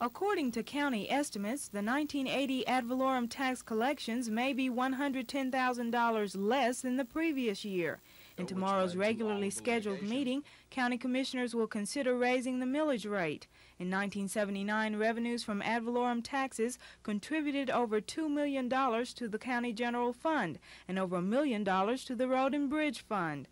According to county estimates, the 1980 ad valorem tax collections may be $110,000 less than the previous year. In tomorrow's regularly scheduled meeting, county commissioners will consider raising the millage rate. In 1979, revenues from ad valorem taxes contributed over $2 million to the county general fund and over $1 million to the road and bridge fund.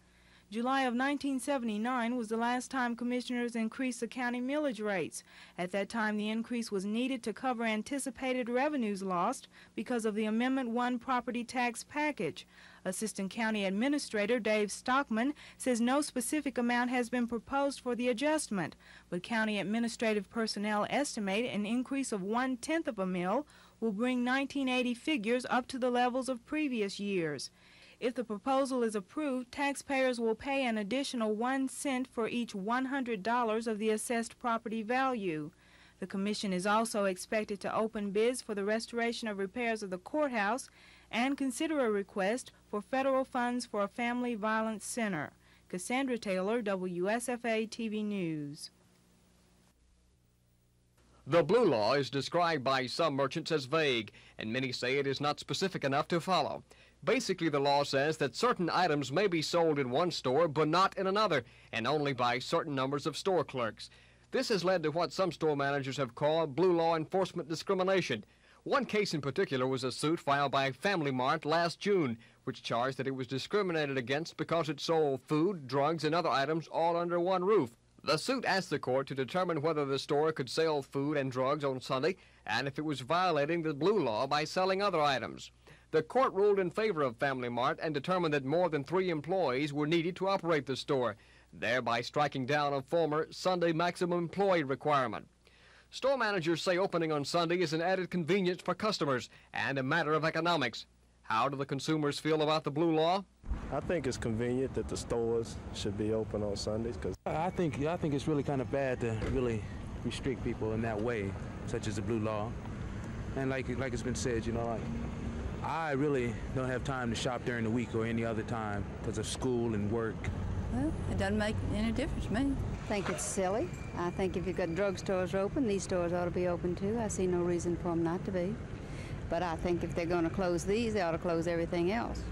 July of 1979 was the last time commissioners increased the county millage rates. At that time, the increase was needed to cover anticipated revenues lost because of the Amendment 1 property tax package. Assistant County Administrator Dave Stockman says no specific amount has been proposed for the adjustment, but county administrative personnel estimate an increase of 1/10 of a mil will bring 1980 figures up to the levels of previous years. If the proposal is approved, taxpayers will pay an additional 1 cent for each $100 of the assessed property value. The commission is also expected to open bids for the restoration of repairs of the courthouse and consider a request for federal funds for a family violence center. Cassandra Taylor, WSFA TV News. The blue law is described by some merchants as vague, and many say it is not specific enough to follow. Basically, the law says that certain items may be sold in one store but not in another, and only by certain numbers of store clerks. This has led to what some store managers have called blue law enforcement discrimination. One case in particular was a suit filed by Family Mart last June, which charged that it was discriminated against because it sold food, drugs, and other items all under one roof. The suit asked the court to determine whether the store could sell food and drugs on Sunday and if it was violating the blue law by selling other items. The court ruled in favor of Family Mart and determined that more than 3 employees were needed to operate the store, thereby striking down a former Sunday maximum employee requirement. Store managers say opening on Sunday is an added convenience for customers and a matter of economics. How do the consumers feel about the blue law? I think it's convenient that the stores should be open on Sundays. I think it's really kind of bad to really restrict people in that way, such as the blue law. And like it's been said, you know, I really don't have time to shop during the week or any other time because of school and work. Well, it doesn't make any difference to me. I think it's silly. I think if you've got drugstores open, these stores ought to be open too. I see no reason for them not to be. But I think if they're going to close these, they ought to close everything else.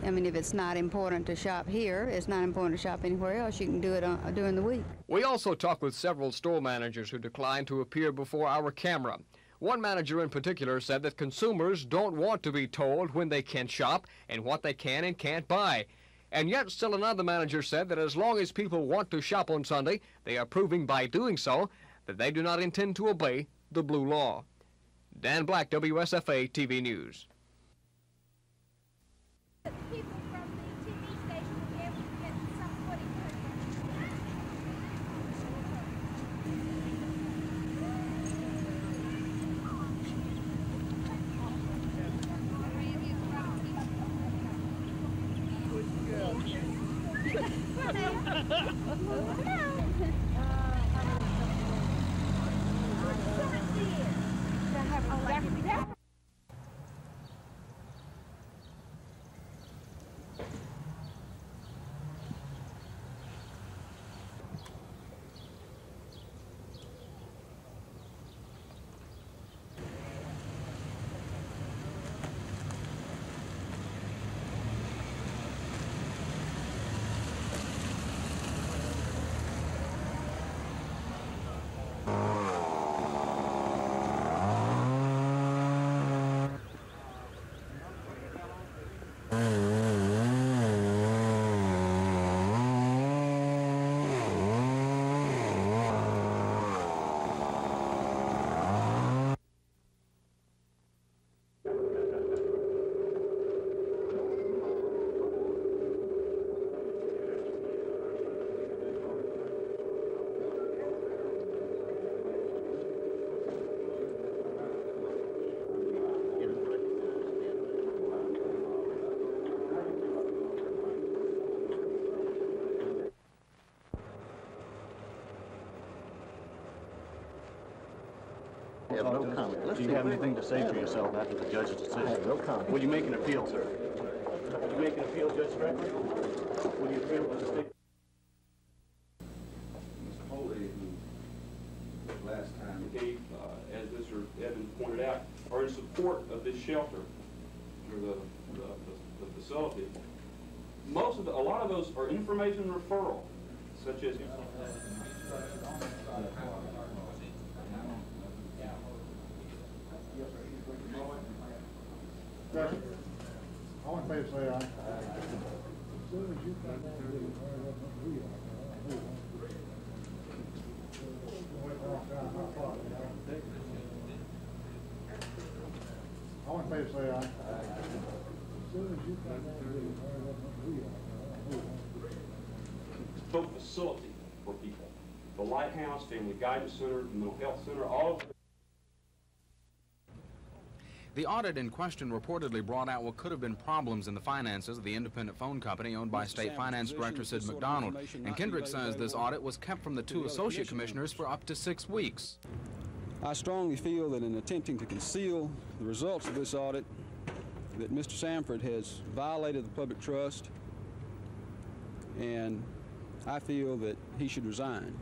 I mean, if it's not important to shop here, it's not important to shop anywhere else. You can do it during the week. We also talked with several store managers who declined to appear before our camera. One manager in particular said that consumers don't want to be told when they can shop and what they can and can't buy. And yet still another manager said that as long as people want to shop on Sunday, they are proving by doing so that they do not intend to obey the blue law. Dan Black, WSFA TV News. have no comment. Do you have anything to say for yourself after the judge's decision? I have no comment. Will you make an appeal, sir? Will you make an appeal, Judge Franklin? Will you appeal with the state? Mr. Holy, who last time gave report of this shelter, or the facility, a lot of those are information referral, such as All in favor say aye. All in favor say aye. spoke facility for people. The Lighthouse, Family Guidance Center, the Mental Health Center, all of The audit in question reportedly brought out what could have been problems in the finances of the independent phone company owned by State Finance Director Sid McDonald. And Kendrick says this audit was kept from the two associate commissioners for up to 6 weeks. I strongly feel that in attempting to conceal the results of this audit, that Mr. Samford has violated the public trust, and I feel that he should resign.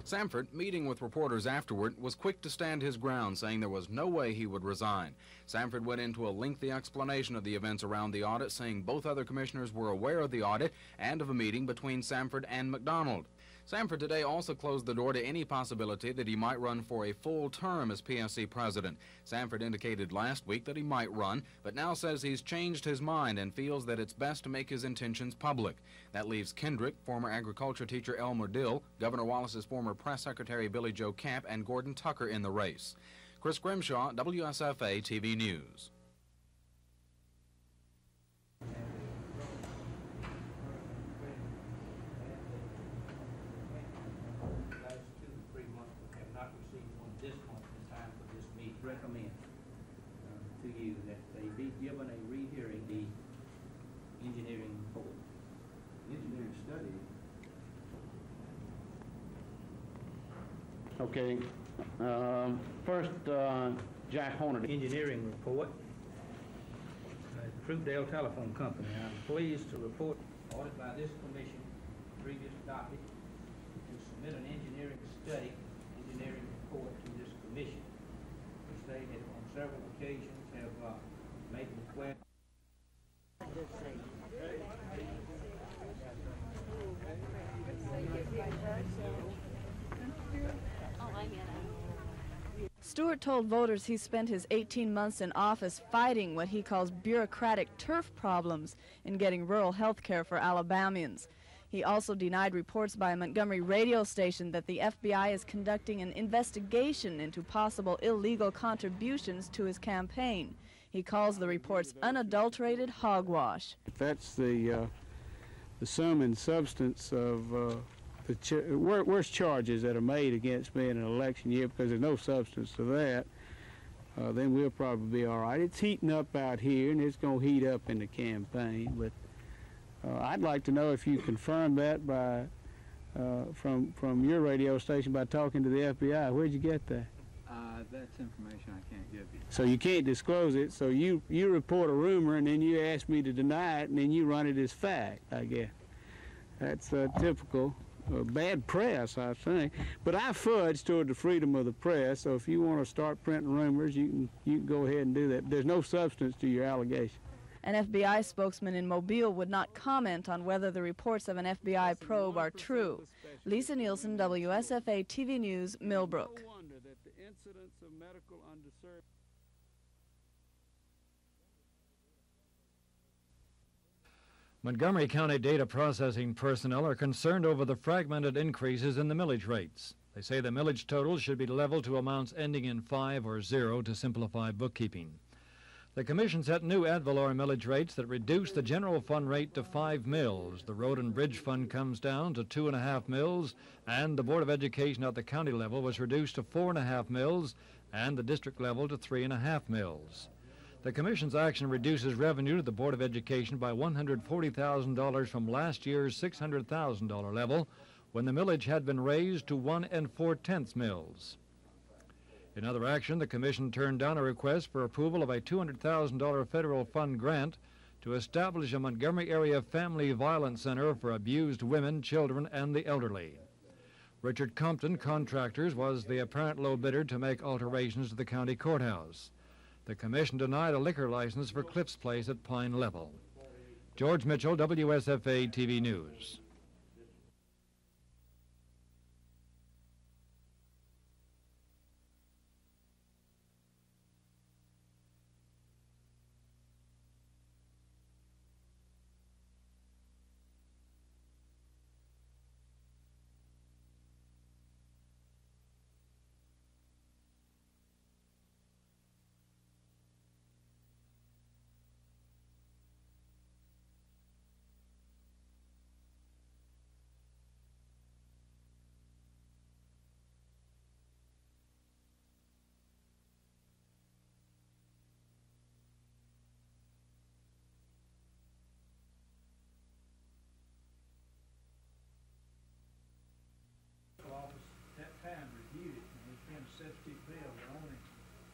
Samford, meeting with reporters afterward, was quick to stand his ground, saying there was no way he would resign. Samford went into a lengthy explanation of the events around the audit, saying both other commissioners were aware of the audit and of a meeting between Samford and McDonald. Samford today also closed the door to any possibility that he might run for a full term as PSC president. Samford indicated last week that he might run, but now says he's changed his mind and feels that it's best to make his intentions public. That leaves Kendrick, former agriculture teacher Elmer Dill, Governor Wallace's former press secretary Billy Joe Camp, and Gordon Tucker in the race. Chris Grimshaw, WSFA TV News. Recommend to you that they be given a rehearing, the engineering report. Engineering study. Okay. First, Jack Horner. Engineering report. Troopdale Telephone Company. I'm pleased to report audit by this commission, previous adopted, to submit an engineering study, engineering report to this commission. They have on several occasions have made requests. Stewart told voters he spent his 18 months in office fighting what he calls bureaucratic turf problems in getting rural health care for Alabamians. He also denied reports by a Montgomery radio station that the FBI is conducting an investigation into possible illegal contributions to his campaign. He calls the reports unadulterated hogwash. That's the sum and substance of the worst charges that are made against me in an election year, because there's no substance to that. Then we'll probably be all right. It's heating up out here, and it's going to heat up in the campaign. But I'd like to know if you confirm that by from your radio station by talking to the FBI. Where'd you get that? That's information I can't give you. So you can't disclose it. So you report a rumor, and then you ask me to deny it, and then you run it as fact, I guess. That's typical bad press, I think. But I fudge toward the freedom of the press. So if you want to start printing rumors, you can go ahead and do that. There's no substance to your allegation. An FBI spokesman in Mobile would not comment on whether the reports of an FBI probe are true. Lisa Nielsen, WSFA TV News, Millbrook. Montgomery County data processing personnel are concerned over the fragmented increases in the millage rates. They say the millage totals should be leveled to amounts ending in 5 or 0 to simplify bookkeeping. The Commission set new ad valorem millage rates that reduce the general fund rate to 5 mills. The Road and Bridge Fund comes down to 2.5 mills, and the Board of Education at the county level was reduced to 4.5 mills, and the district level to 3.5 mills. The Commission's action reduces revenue to the Board of Education by $140,000 from last year's $600,000 level, when the millage had been raised to 1 4/10 mills. In other action, the Commission turned down a request for approval of a $200,000 federal fund grant to establish a Montgomery area family violence center for abused women, children, and the elderly. Richard Compton Contractors was the apparent low bidder to make alterations to the county courthouse. The commission denied a liquor license for Cliff's Place at Pine Level. George Mitchell, WSFA TV News. Substitute bill, the only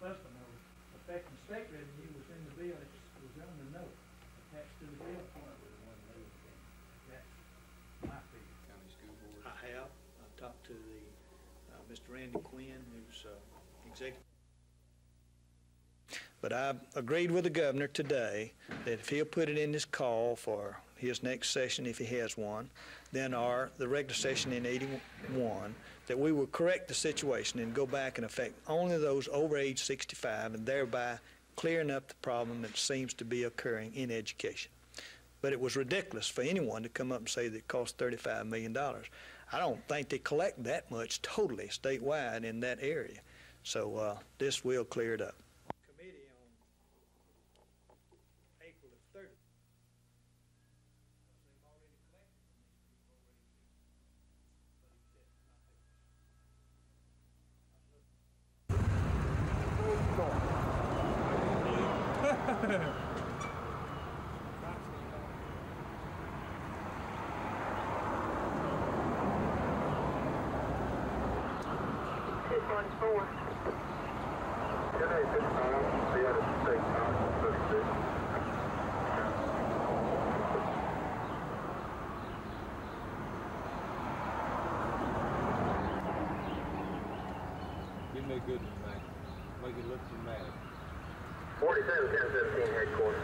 customer affecting state revenue was in the bill. It was on the note attached to the bill. That's my figure. County School Board. I have. I've talked to the Mr. Randy Quinn, who's executive. But I agreed with the governor today that if he'll put it in his call for his next session, if he has one, then the regular session in 81, that we will correct the situation and go back and affect only those over age 65 and thereby clearing up the problem that seems to be occurring in education. But it was ridiculous for anyone to come up and say that it cost $35 million. I don't think they collect that much totally statewide in that area. So this will clear it up. Give me a good one, man. Make it look dramatic. 47 1017 headquarters.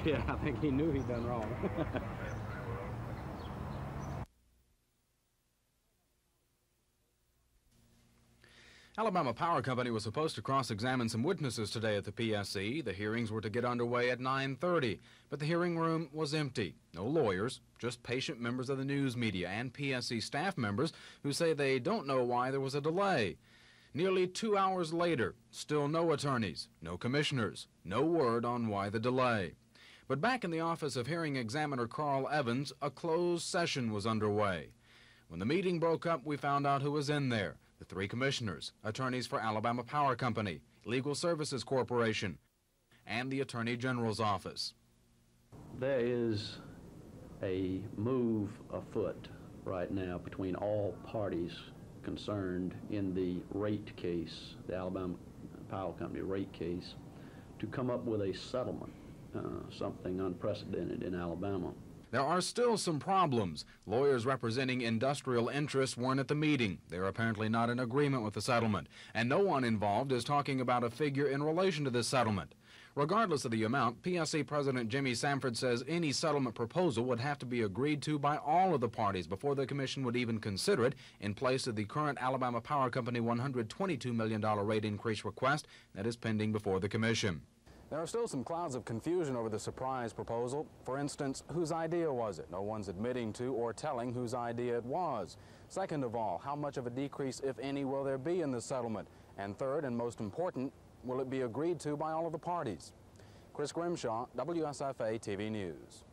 Yeah, I think he knew he'd done wrong. Alabama Power Company was supposed to cross-examine some witnesses today at the PSC. The hearings were to get underway at 9:30, but the hearing room was empty. No lawyers, just patient members of the news media and PSC staff members who say they don't know why there was a delay. Nearly 2 hours later, still no attorneys, no commissioners, no word on why the delay. But back in the office of hearing examiner Carl Evans, a closed session was underway. When the meeting broke up, we found out who was in there. The three commissioners, attorneys for Alabama Power Company, Legal Services Corporation, and the Attorney General's office. There is a move afoot right now between all parties concerned in the rate case, the Alabama Power Company rate case, to come up with a settlement, something unprecedented in Alabama. There are still some problems. Lawyers representing industrial interests weren't at the meeting. They're apparently not in agreement with the settlement, and no one involved is talking about a figure in relation to this settlement. Regardless of the amount, PSC President Jimmy Sanford says any settlement proposal would have to be agreed to by all of the parties before the Commission would even consider it, in place of the current Alabama Power Company $122 million rate increase request that is pending before the Commission. There are still some clouds of confusion over the surprise proposal. For instance, whose idea was it? No one's admitting to or telling whose idea it was. Second of all, how much of a decrease, if any, will there be in the settlement? And third, and most important, will it be agreed to by all of the parties? Chris Grimshaw, WSFA TV News.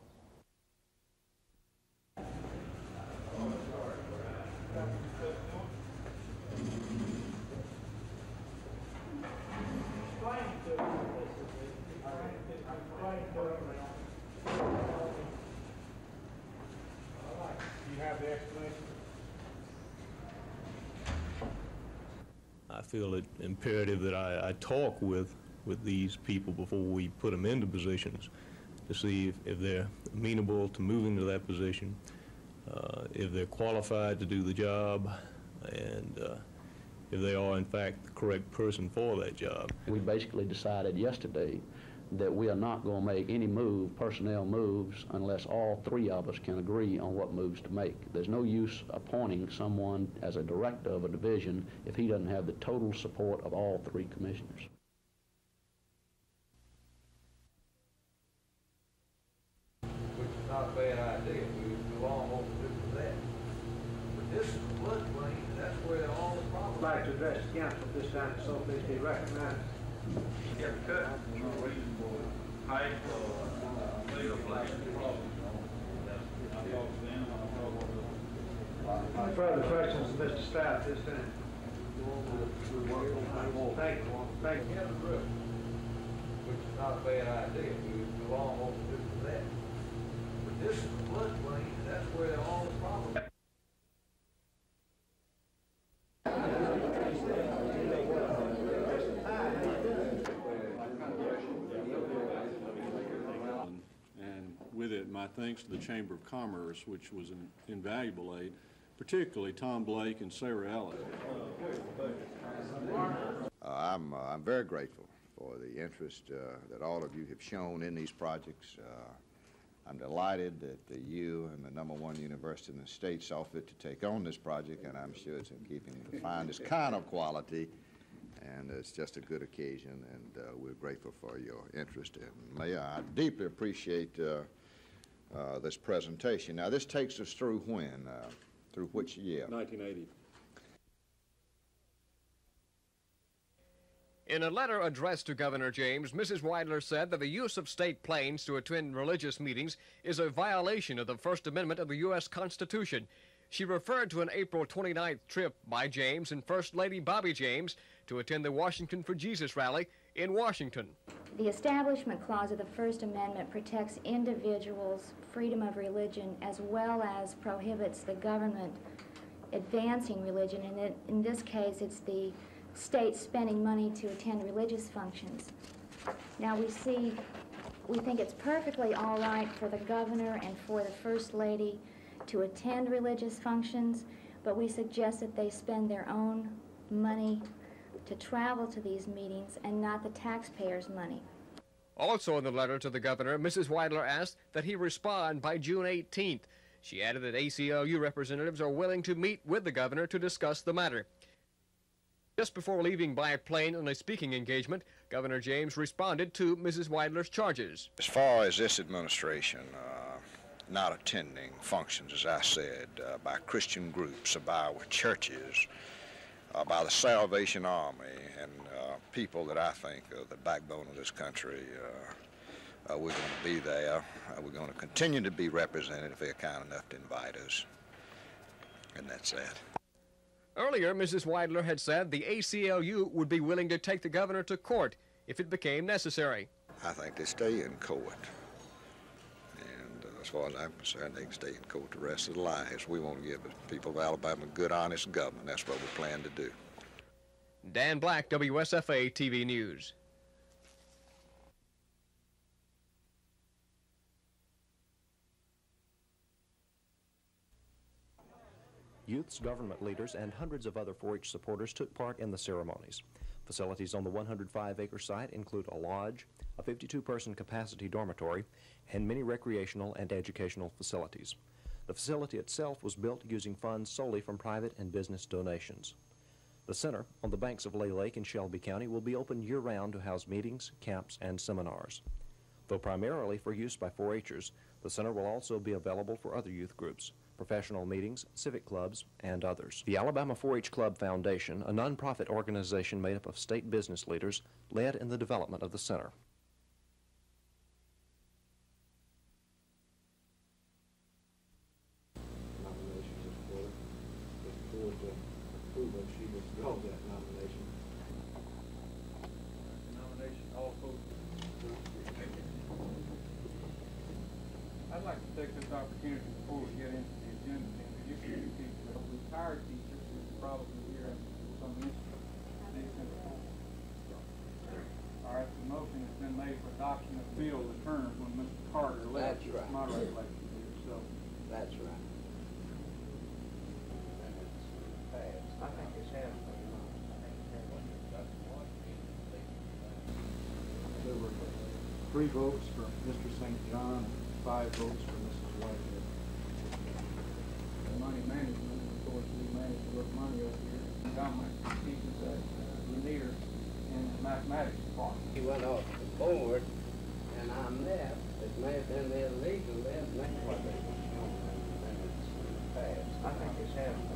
I feel it imperative that I talk with these people before we put them into positions to see if they're amenable to moving to that position, if they're qualified to do the job, and if they are in fact the correct person for that job. We basically decided yesterday that we are not going to make any personnel moves, unless all three of us can agree on what moves to make. There's no use appointing someone as a director of a division if he doesn't have the total support of all three commissioners. Which is not a bad idea. We go on what we do with that. But this is a floodplain, and that's where all the problems. I'd like to address the council at this time, so please be recognized. Yeah, cut. Height, legal place. Further questions, Mr. Stout, this time. Thank you. Thank you. Which is not a bad idea. We go on what we do with that. But this is a floodplain, and that's where all the problems. With it, my thanks to the Chamber of Commerce, which was an invaluable aid, particularly Tom Blake and Sarah Ellis. I'm very grateful for the interest that all of you have shown in these projects. I'm delighted that you and the #1 university in the state saw fit to take on this project, and I'm sure it's in keeping with the finest kind of quality. And it's just a good occasion, and we're grateful for your interest. And Mayor, I deeply appreciate this presentation. Now, this takes us through when? Through which year? 1980. In a letter addressed to Governor James, Mrs. Weidler said that the use of state planes to attend religious meetings is a violation of the First Amendment of the U.S. Constitution. She referred to an April 29th trip by James and First Lady Bobby James to attend the Washington for Jesus rally in Washington. The Establishment Clause of the First Amendment protects individuals' freedom of religion as well as prohibits the government advancing religion. And in this case, it's the state spending money to attend religious functions. Now we think it's perfectly all right for the governor and for the First Lady to attend religious functions, but we suggest that they spend their own money to travel to these meetings and not the taxpayers' money. Also in the letter to the governor, Mrs. Weidler asked that he respond by June 18th. She added that ACLU representatives are willing to meet with the governor to discuss the matter. Just before leaving by plane on a speaking engagement, Governor James responded to Mrs. Weidler's charges. As far as this administration not attending functions, as I said, by Christian groups, by our churches, by the Salvation Army, and people that I think are the backbone of this country, we're going to be there. We're going to continue to be represented if they're kind enough to invite us. And that's that. Earlier, Mrs. Weidler had said the ACLU would be willing to take the governor to court if it became necessary. I think they stay in court. And as far as I'm concerned, they can stay in court the rest of their lives. We want to give the people of Alabama a good, honest government. That's what we plan to do. Dan Black, WSFA TV News. Youths, government leaders, and hundreds of other 4-H supporters took part in the ceremonies. Facilities on the 105-acre site include a lodge, a 52-person capacity dormitory, and many recreational and educational facilities. The facility itself was built using funds solely from private and business donations. The center on the banks of Lay Lake in Shelby County will be open year-round to house meetings, camps, and seminars. Though primarily for use by 4-Hers, the center will also be available for other youth groups, professional meetings, civic clubs, and others. The Alabama 4-H Club Foundation, a nonprofit organization made up of state business leaders, led in the development of the center. I'd like to take this opportunity before we get into the agenda to introduce you to people. Retired teachers who are probably here in some instance. All right, the motion has been made for adoption of fill the term when Mr. Carter left. That's right. Moderator election here, so. That's right. I think it's happening. There were 3 votes for Mr. St. John, 5 votes for Mrs. Whitehead. Money management, of course, we manage to look money up here. Government teaches at Lanier in the mathematics department. He went off the board, and I met, it may have been illegal then, that's what they were showing. I think it's happening.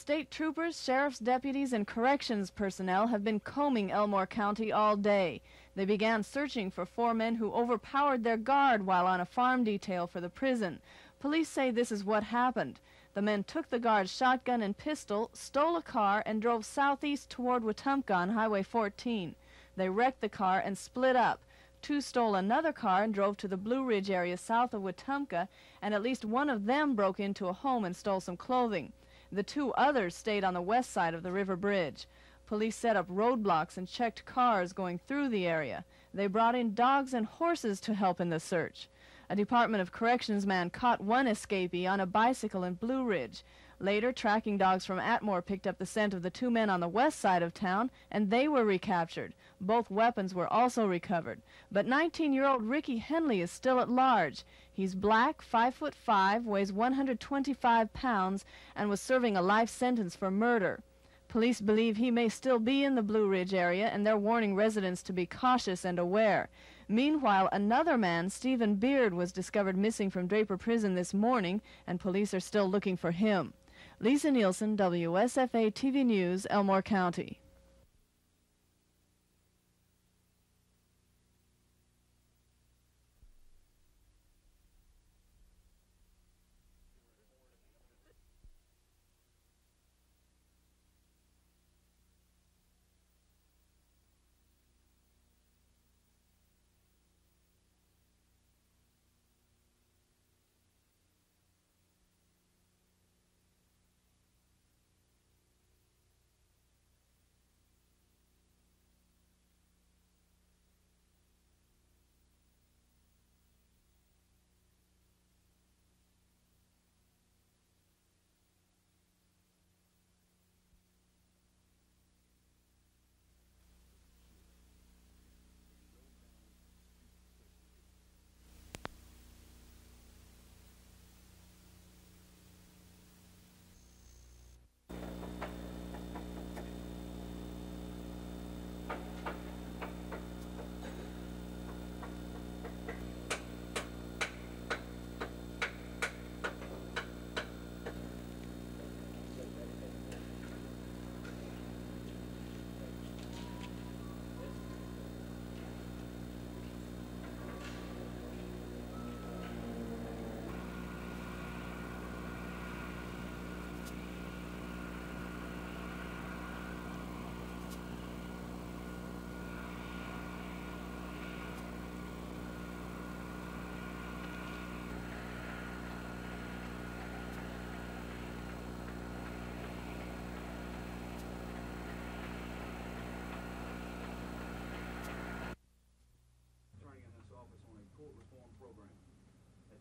State troopers, sheriff's deputies, and corrections personnel have been combing Elmore County all day. They began searching for 4 men who overpowered their guard while on a farm detail for the prison. Police say this is what happened. The men took the guard's shotgun and pistol, stole a car, and drove southeast toward Wetumpka on Highway 14. They wrecked the car and split up. 2 stole another car and drove to the Blue Ridge area south of Wetumpka, and at least one of them broke into a home and stole some clothing. The 2 others stayed on the west side of the river bridge. Police set up roadblocks and checked cars going through the area. They brought in dogs and horses to help in the search. A Department of Corrections man caught one escapee on a bicycle in Blue Ridge. Later, tracking dogs from Atmore picked up the scent of the 2 men on the west side of town, and they were recaptured. Both weapons were also recovered. But 19-year-old Ricky Henley is still at large. He's black, 5'5", weighs 125 pounds, and was serving a life sentence for murder. Police believe he may still be in the Blue Ridge area, and they're warning residents to be cautious and aware. Meanwhile, another man, Stephen Beard, was discovered missing from Draper Prison this morning, and police are still looking for him. Lisa Nielsen, WSFA TV News, Elmore County.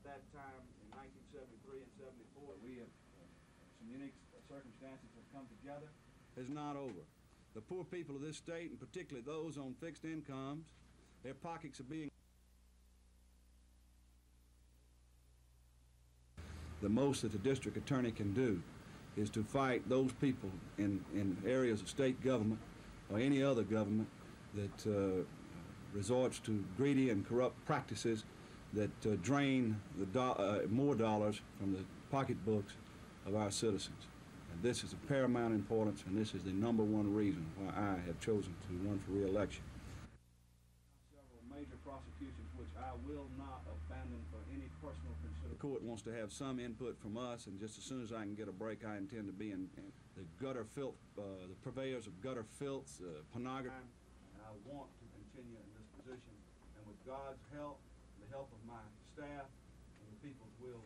That time in 1973 and 74, we have some unique circumstances have come together. Is not over. The poor people of this state, and particularly those on fixed incomes, their pockets are being. The most that the district attorney can do is to fight those people in areas of state government or any other government that resorts to greedy and corrupt practices that drain more dollars from the pocketbooks of our citizens. And this is of paramount importance, and this is the #1 reason why I have chosen to run for re-election. Several major prosecutions which I will not abandon for any personal consideration. The court wants to have some input from us, and just as soon as I can get a break, I intend to be in the gutter filth, the purveyors of gutter filth, pornography. And I want to continue in this position, and with God's help, the help of my staff and the people's will.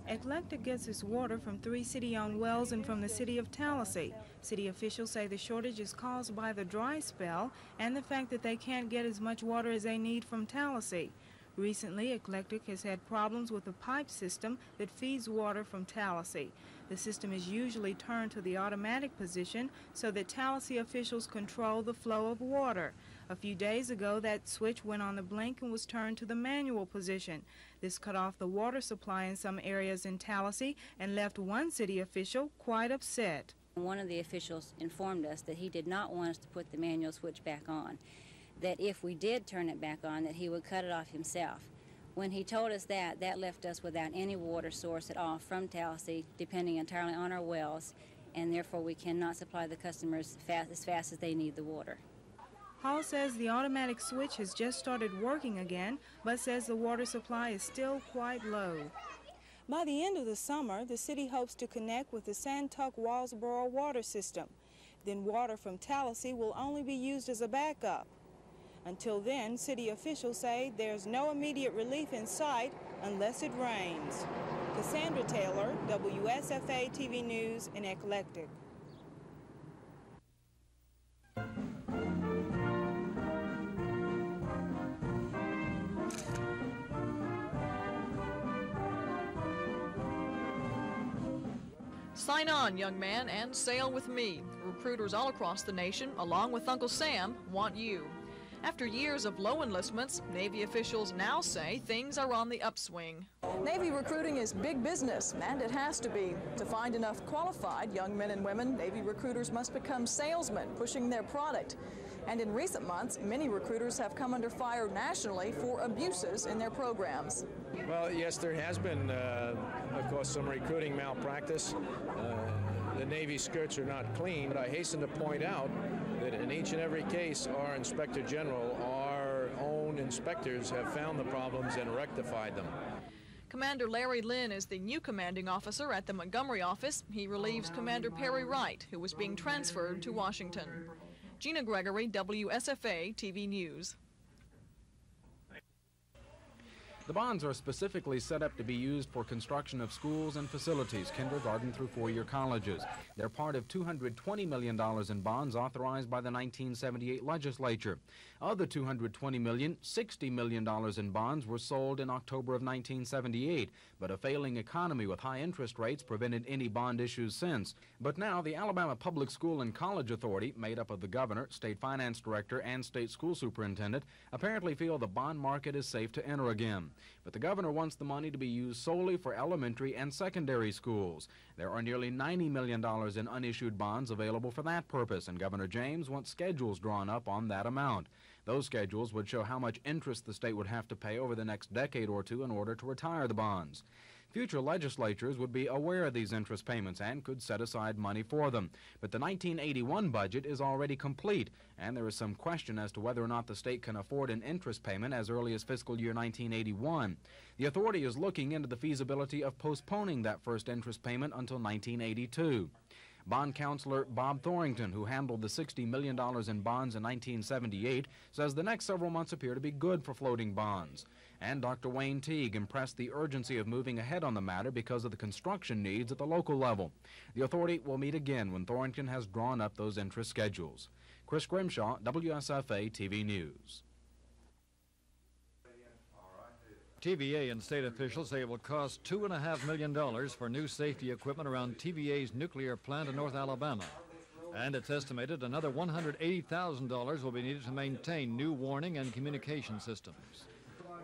Eclectic gets its water from 3 city-owned wells and from the city of Tallahassee. City officials say the shortage is caused by the dry spell and the fact that they can't get as much water as they need from Tallahassee. Recently, Eclectic has had problems with the pipe system that feeds water from Tallahassee. The system is usually turned to the automatic position so that Tallahassee officials control the flow of water. A few days ago, that switch went on the blink and was turned to the manual position. This cut off the water supply in some areas in Tallahassee and left one city official quite upset. One of the officials informed us that he did not want us to put the manual switch back on, that if we did turn it back on, that he would cut it off himself. When he told us that, that left us without any water source at all from Tallahassee, depending entirely on our wells, and therefore we cannot supply the customers as fast as they need the water. Hall says the automatic switch has just started working again, but says the water supply is still quite low. By the end of the summer, the city hopes to connect with the Santuck-Walsboro water system. Then water from Tallahassee will only be used as a backup. Until then, city officials say there's no immediate relief in sight unless it rains. Cassandra Taylor, WSFA TV News in Eclectic. Sign on, young man, and sail with me. Recruiters all across the nation, along with Uncle Sam, want you. After years of low enlistments, Navy officials now say things are on the upswing. Navy recruiting is big business, and it has to be. To find enough qualified young men and women, Navy recruiters must become salesmen, pushing their product. And in recent months, many recruiters have come under fire nationally for abuses in their programs. Well, yes, there has been, of course, some recruiting malpractice. The Navy skirts are not clean, but I hasten to point out that in each and every case, our Inspector General, our own inspectors have found the problems and rectified them. Commander Larry Lynn is the new commanding officer at the Montgomery office. He relieves Commander Perry Wright, who was being transferred to Washington. Gina Gregory, WSFA TV News. The bonds are specifically set up to be used for construction of schools and facilities, kindergarten through four-year colleges. They're part of $220 million in bonds authorized by the 1978 legislature. Of the $220 million, $60 million in bonds were sold in October of 1978, but a failing economy with high interest rates prevented any bond issues since. But now the Alabama Public School and College Authority, made up of the governor, state finance director, and state school superintendent, apparently feel the bond market is safe to enter again. But the governor wants the money to be used solely for elementary and secondary schools. There are nearly $90 million in unissued bonds available for that purpose, and Governor James wants schedules drawn up on that amount. Those schedules would show how much interest the state would have to pay over the next decade or two in order to retire the bonds. Future legislatures would be aware of these interest payments and could set aside money for them. But the 1981 budget is already complete, and there is some question as to whether or not the state can afford an interest payment as early as fiscal year 1981. The authority is looking into the feasibility of postponing that first interest payment until 1982. Bond counselor Bob Thorington, who handled the $60 million in bonds in 1978, says the next several months appear to be good for floating bonds. And Dr. Wayne Teague impressed the urgency of moving ahead on the matter because of the construction needs at the local level. The authority will meet again when Thorington has drawn up those interest schedules. Chris Grimshaw, WSFA TV News. TVA and state officials say it will cost $2.5 million for new safety equipment around TVA's nuclear plant in North Alabama. And it's estimated another $180,000 will be needed to maintain new warning and communication systems.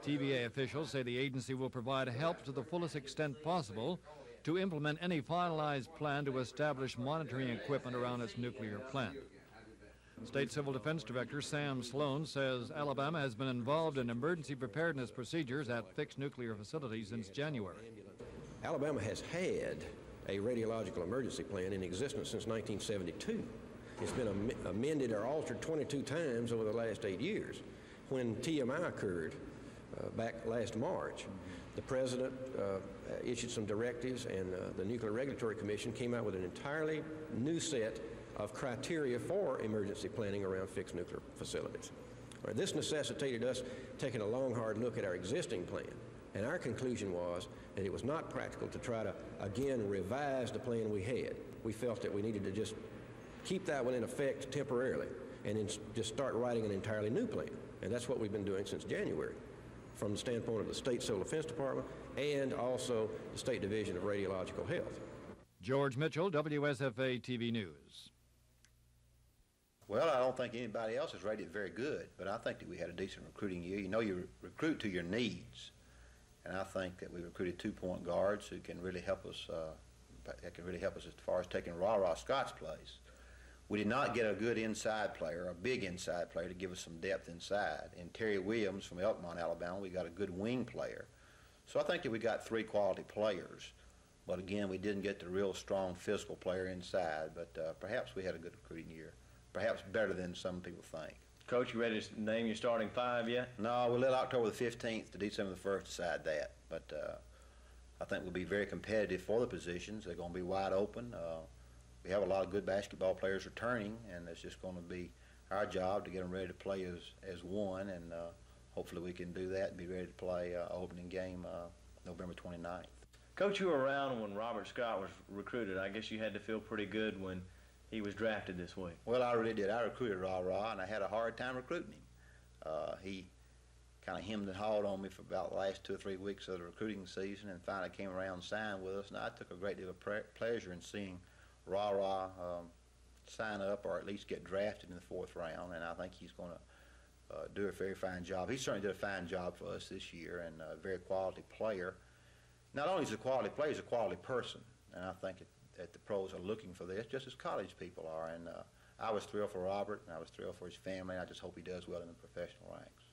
TVA officials say the agency will provide help to the fullest extent possible to implement any finalized plan to establish monitoring equipment around its nuclear plant. State Civil Defense Director Sam Sloan says Alabama has been involved in emergency preparedness procedures at fixed nuclear facilities since January. Alabama has had a radiological emergency plan in existence since 1972. It's been amended or altered 22 times over the last 8 years. When TMI occurred back last March, the President issued some directives, and the Nuclear Regulatory Commission came out with an entirely new set of criteria for emergency planning around fixed nuclear facilities. This necessitated us taking a long, hard look at our existing plan, and our conclusion was that it was not practical to try to, again, revise the plan we had. We felt that we needed to just keep that one in effect temporarily and then just start writing an entirely new plan, and that's what we've been doing since January from the standpoint of the State Civil Defense Department and also the State Division of Radiological Health. George Mitchell, WSFA TV News. Well, I don't think anybody else has rated it very good, but I think that we had a decent recruiting year. You know, you recruit to your needs, and I think that we recruited 2-point guards who can really help us. As far as taking Rah Scott's place. We did not get a good inside player, a big inside player to give us some depth inside. In Terry Williams from Elkmont, Alabama, we got a good wing player. So I think that we got 3 quality players. But again, we didn't get the real strong physical player inside. But perhaps we had a good recruiting year. Perhaps better than some people think. Coach, you ready to name your starting 5 yet? No, we'll let October the 15th to December the 1st decide that. But I think we'll be very competitive for the positions. They're going to be wide open. We have a lot of good basketball players returning, and it's just going to be our job to get them ready to play as one, and hopefully we can do that and be ready to play opening game November 29th. Coach, you were around when Robert Scott was recruited. I guess you had to feel pretty good when he was drafted this week. Well, I really did. I recruited Ra, and I had a hard time recruiting him. He kind of hemmed and hawed on me for about the last 2 or 3 weeks of the recruiting season, and finally came around and signed with us, and I took a great deal of pleasure in seeing Ra sign up or at least get drafted in the 4th round, and I think he's going to do a very fine job. He certainly did a fine job for us this year, and a very quality player. Not only is he a quality player, he's a quality person, and I think that the pros are looking for this just as college people are, and I was thrilled for Robert, and I was thrilled for his family, and I just hope he does well in the professional ranks.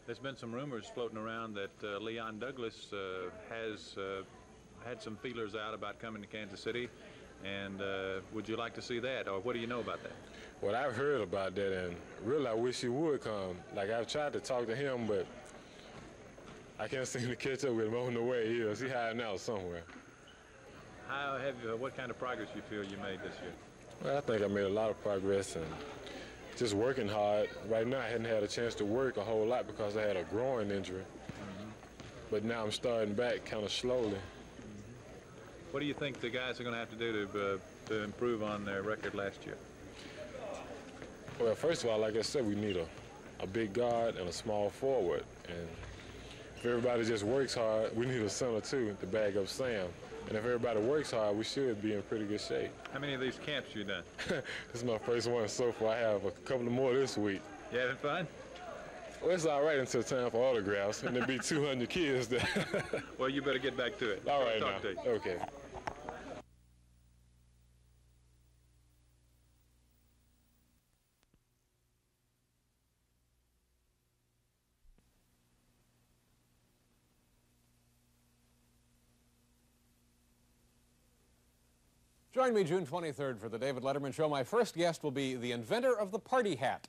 There's been some rumors floating around that Leon Douglas has had some feelers out about coming to Kansas City, and would you like to see that, or what do you know about that? Well, I've heard about that, and really I wish he would come. Like, I've tried to talk to him, but I can't seem to catch up with him on the way here. He's hiding out somewhere. How have you, what kind of progress you feel you made this year? Well, I think I made a lot of progress, and just working hard. Right now, I hadn't had a chance to work a whole lot because I had a groin injury. But now I'm starting back kind of slowly. What do you think the guys are going to have to do to improve on their record last year? Well, first of all, like I said, we need a big guard and a small forward. And if everybody just works hard, we need a center too to back up Sam. And if everybody works hard, we should be in pretty good shape. How many of these camps you done? This is my first one so far. I have a couple of more this week. You having fun? Well, it's all right until time for autographs, and there'll be 200 kids there. Well, you better get back to it. All right, Talk now. to you. Okay. Join me June 23rd for the David Letterman Show. My first guest will be the inventor of the party hat.